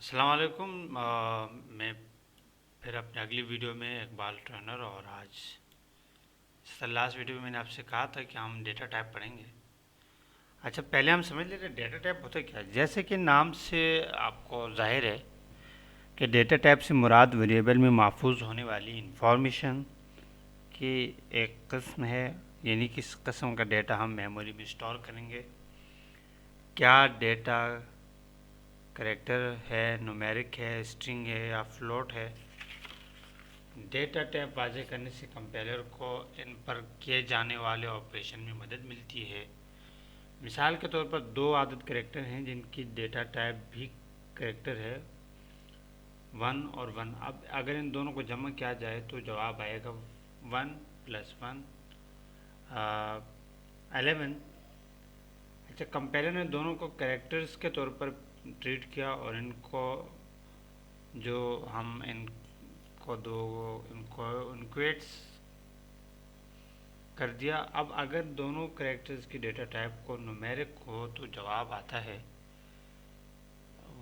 अस्सलाम वालेकुम। मैं फिर अपने अगली वीडियो में इकबाल ट्रेनर। और आज लास्ट वीडियो में मैंने आपसे कहा था कि हम डेटा टाइप पढ़ेंगे। अच्छा, पहले हम समझ लेते हैं डेटा टाइप होता क्या है। जैसे कि नाम से आपको जाहिर है कि डेटा टाइप से मुराद वेरिएबल में महफूज होने वाली इंफॉर्मेशन की एक किस्म है, यानी कि इस किस्म का डेटा हम मेमोरी में स्टोर करेंगे। क्या डेटा करेक्टर है, न्यूमेरिक है, स्ट्रिंग है या फ्लोट है। डेटा टाइप वाज़ेह करने से कंपाइलर को इन पर किए जाने वाले ऑपरेशन में मदद मिलती है। मिसाल के तौर पर दो आदद करेक्टर हैं जिनकी डेटा टाइप भी करेक्टर है, 1 और 1। अब अगर इन दोनों को जमा किया जाए तो जवाब आएगा 1 + 1 11। अच्छा, कंपाइलर ने दोनों को करेक्टर्स के तौर पर ट्रीट किया और इनको जो हम इनको दो इनको इनक्वेट्स कर दिया। अब अगर दोनों करेक्टर्स की डेटा टाइप को न्यूमेरिक हो तो जवाब आता है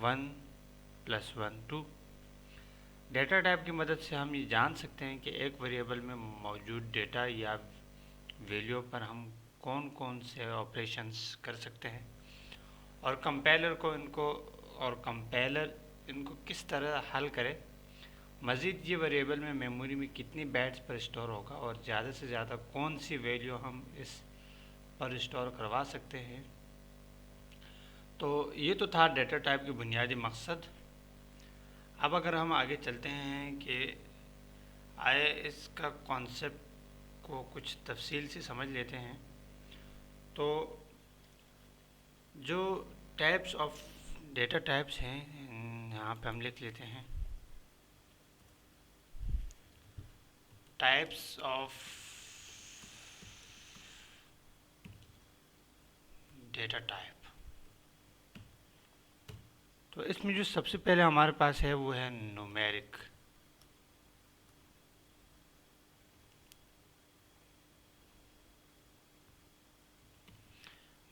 1 + 1 2। डेटा टाइप की मदद से हम ये जान सकते हैं कि एक वेरिएबल में मौजूद डेटा या वैल्यू पर हम कौन कौन से ऑपरेशंस कर सकते हैं और कंपाइलर इनको किस तरह हल करे। मज़ीद ये वेरिएबल में मेमोरी में कितनी बाइट्स पर स्टोर होगा और ज़्यादा से ज़्यादा कौन सी वैल्यू हम इस पर स्टोर करवा सकते हैं। तो ये तो था डेटा टाइप की बुनियादी मकसद। अब अगर हम आगे चलते हैं कि आए इसका कॉन्सेप्ट को कुछ तफसील से समझ लेते हैं। तो जो टाइप्स ऑफ डेटा टाइप्स हैं, यहाँ पे हम लिख लेते हैं टाइप्स ऑफ डेटा टाइप। तो इसमें जो सबसे पहले हमारे पास है वो है न्यूमेरिक।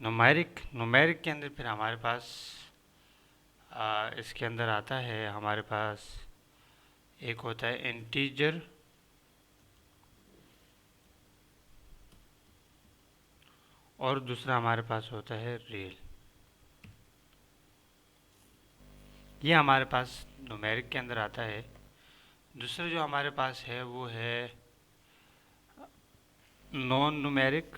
न्यूमेरिक के अंदर फिर हमारे पास इसके अंदर आता है, हमारे पास एक होता है इंटीजर और दूसरा हमारे पास होता है रियल। ये हमारे पास न्यूमेरिक के अंदर आता है। दूसरा जो हमारे पास है वो है नॉन न्यूमेरिक।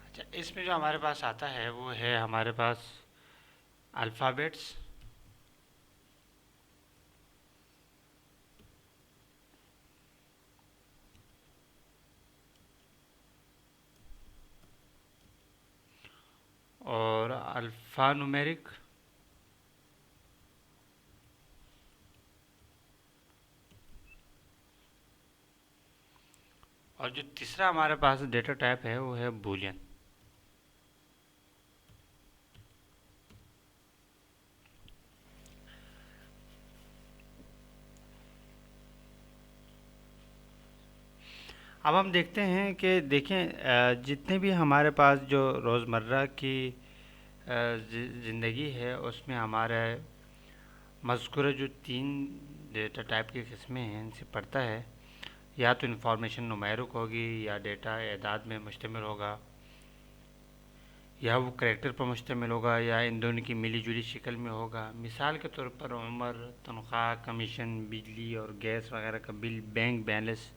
अच्छा, इसमें जो हमारे पास आता है वो है हमारे पास अल्फ़ाबेट्स और अल्फ़ा न्यूमेरिक और जो तीसरा हमारे पास डेटा टाइप है वो है बूलियन। अब हम देखते हैं कि देखें, जितने भी हमारे पास जो रोज़मर्रा की ज़िंदगी है उसमें हमारा मज़कूरा जो तीन डेटा टाइप की किस्में हैं इनसे पड़ता है। या तो इंफॉर्मेशन नुमेरिक होगी, या डेटा एदाद में मुश्तमिल होगा, या वो करैक्टर पर मुश्तमिल होगा, या इन दोनों की मिली जुली शक्ल में होगा। मिसाल के तौर पर उम्र, तनख्वाह, कमीशन, बिजली और गैस वगैरह का बिल, बैंक बैलेंस,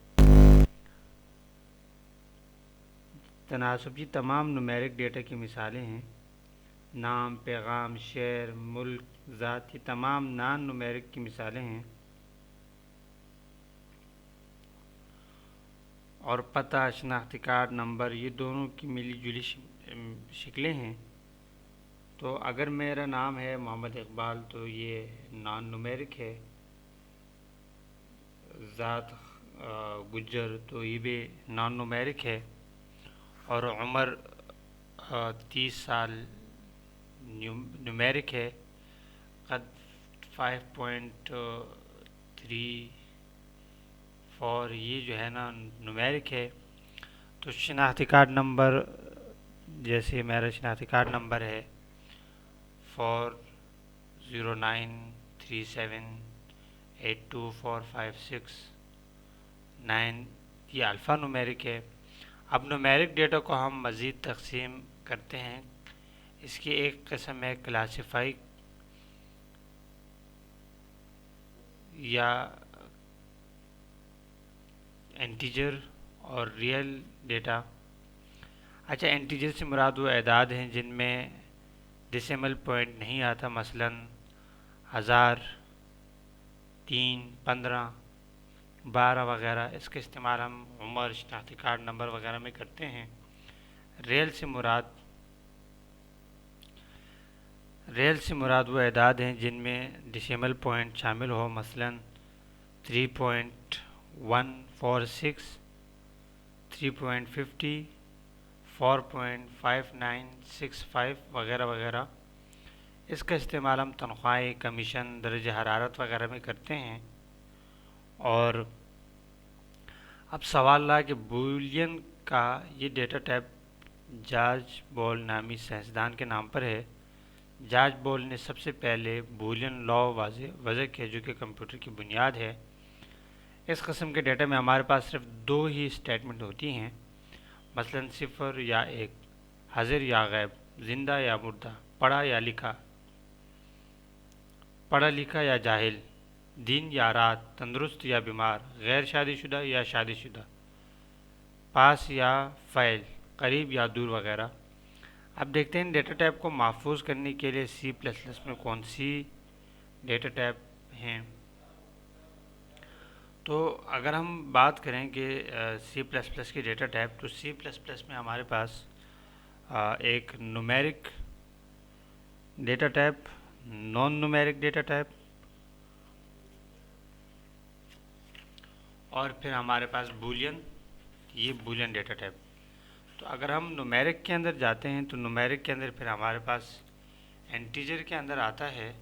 तनासब, ये तमाम नुमेरिक डेटा की मिसालें हैं। नाम, पैगाम, शहर, मुल्क, ज़ात, ये तमाम नॉन नुमेरिक की मिसालें हैं। और पता, शनाख्ती कार्ड नंबर, ये दोनों की मिली जुली शक्लें हैं। तो अगर मेरा नाम है मोहम्मद इकबाल तो ये नॉन नुमेरिक है। ज़ात गुज्जर तो ये भी नॉन नुमेरिक है। और उम्र 30 साल न्यूमेरिक है। कद 5.3 फॉर ये जो है ना न्यूमेरिक है, तो शनाख्ती कार्ड नंबर, जैसे मेरा शनाख्ती कार्ड नंबर है 4093782456 9, ये अल्फ़ा न्यूमेरिक है। अब न्यूमेरिक डेटा को हम मज़ीद तकसीम करते हैं। इसकी एक किस्म है क्लासीफाई या इंटीजर और रियल डेटा। अच्छा, इंटीजर से मुराद वो एदाद हैं जिनमें डेसिमल पॉइंट नहीं आता, मसलन 1000, 3, 15, 12 वगैरह। इसका इस्तेमाल हम उम्र, शनाख्ती कार्ड नंबर वगैरह में करते हैं। रियल से मुराद वो एदाद हैं जिनमें डेसिमल पॉइंट शामिल हो, मसलन 3.146, 3.50, 4.5965 वगैरह वगैरह। इसका इस्तेमाल हम तनख्वाही, कमीशन, दर्ज हरारत वगैरह में करते हैं। और अब सवाल रहा कि बूलियन का ये डेटा टाइप जॉर्ज बॉल नामी साइंसदान के नाम पर है। जॉर्ज बॉल ने सबसे पहले बूलियन लॉ वज़ह किया, जो कि कंप्यूटर की बुनियाद है। इस किस्म के डेटा में हमारे पास सिर्फ दो ही स्टेटमेंट होती हैं, मसलन 0 या 1, हाजिर या गैब, जिंदा या मुर्दा, पढ़ा लिखा या जाहिल, दिन या रात, तंदुरुस्त या बीमार, गैर शादीशुदा या शादीशुदा, पास या फ़ैल, करीब या दूर वगैरह। अब देखते हैं डेटा टाइप को महफूज करने के लिए C++ में कौन सी डेटा टाइप हैं। तो अगर हम बात करें कि C++ की डेटा टाइप, तो C++ में हमारे पास एक numeric data type, non numeric data type, और फिर हमारे पास बूलियन, ये बूलियन डेटा टाइप। तो अगर हम न्यूमेरिक के अंदर जाते हैं, तो न्यूमेरिक के अंदर फिर हमारे पास इंटीजर के अंदर आता है।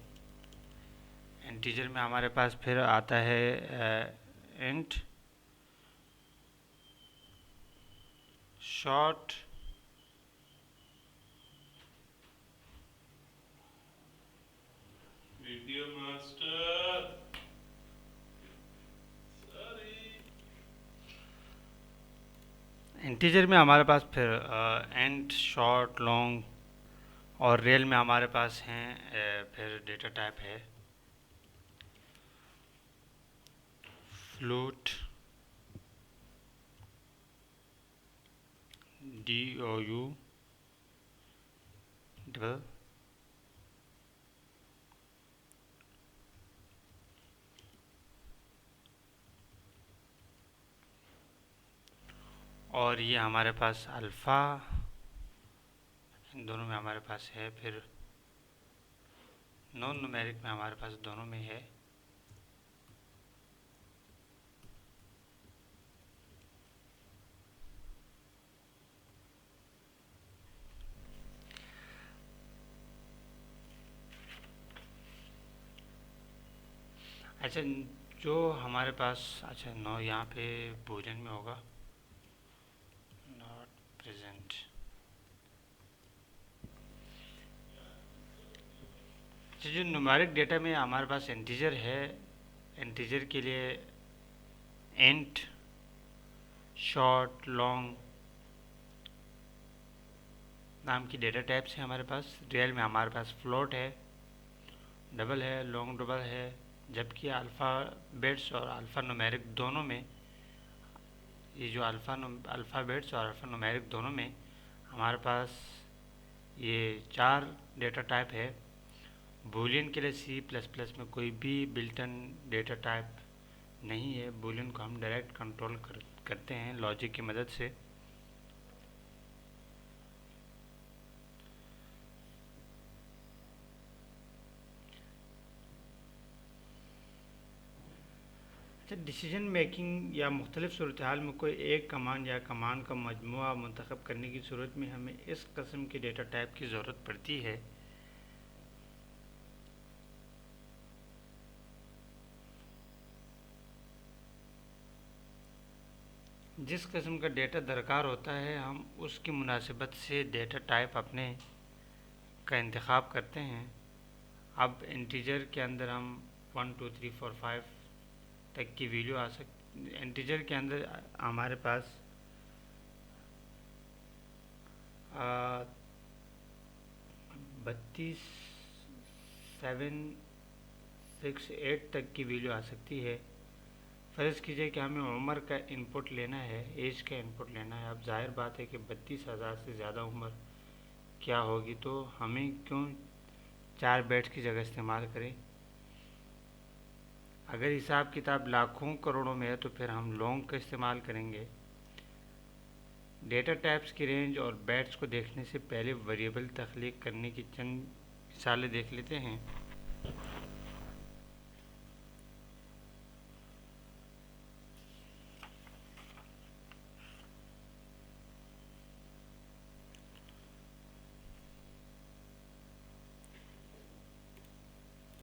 इंटीजर में हमारे पास फिर आता है int, short, video master, integer में हमारे पास फिर इंट, शॉर्ट, लॉन्ग, और रियल में हमारे पास हैं फिर डेटा टाइप है फ्लोट, DOU, डबल, और ये हमारे पास अल्फ़ा, इन दोनों में हमारे पास है। फिर नॉन न्यूमेरिक में हमारे पास दोनों में है। अच्छा, जो हमारे पास, अच्छा नो यहाँ पे बूलियन में होगा, नॉट प्रेजेंट। अच्छा, जो न्यूमेरिक डेटा में हमारे पास इंटीजर है, इंटीजर के लिए इंट, शॉर्ट, लॉन्ग नाम की डेटा टाइप्स है हमारे पास। रियल में हमारे पास फ्लोट है, डबल है, लॉन्ग डबल है, जबकि अल्फ़ा बिट्स और अल्फ़ा न्यूमेरिक दोनों में, ये जो अल्फ़ा बिट्स और अल्फ़ा न्यूमेरिक दोनों में हमारे पास ये 4 डेटा टाइप है। बूलियन के लिए C++ में कोई भी बिल्टन डेटा टाइप नहीं है। बूलियन को हम डायरेक्ट कंट्रोल करते हैं लॉजिक की मदद से। अच्छा, डिसीजन मेकिंग या मुख्तलिफ सूरत हाल में कोई एक कमांड या कमांड का मजमूआ मुंतखब करने की सूरत में हमें इस किस्म की डेटा टाइप की ज़रूरत पड़ती है। जिस किस्म का डेटा दरकार होता है हम उसकी मुनासिबत से डेटा टाइप अपने का इंतखाब करते हैं। अब इंटीजर के अंदर हम 1 2 3 4 5 तक की वैल्यू आ सकती। इंटीजर के अंदर हमारे पास 32 7 6 8 तक की वैल्यू आ सकती है। फ़र्ज़ कीजिए कि हमें उम्र का इनपुट लेना है, एज का इनपुट लेना है। अब जाहिर बात है कि 32,000 से ज़्यादा उम्र क्या होगी, तो हमें क्यों 4 बिट्स की जगह इस्तेमाल करें। अगर हिसाब किताब लाखों करोड़ों में है तो फिर हम लॉन्ग का इस्तेमाल करेंगे। डेटा टाइप्स की रेंज और बिट्स को देखने से पहले वेरिएबल तख्लीक करने की चंद मिसालें देख लेते हैं।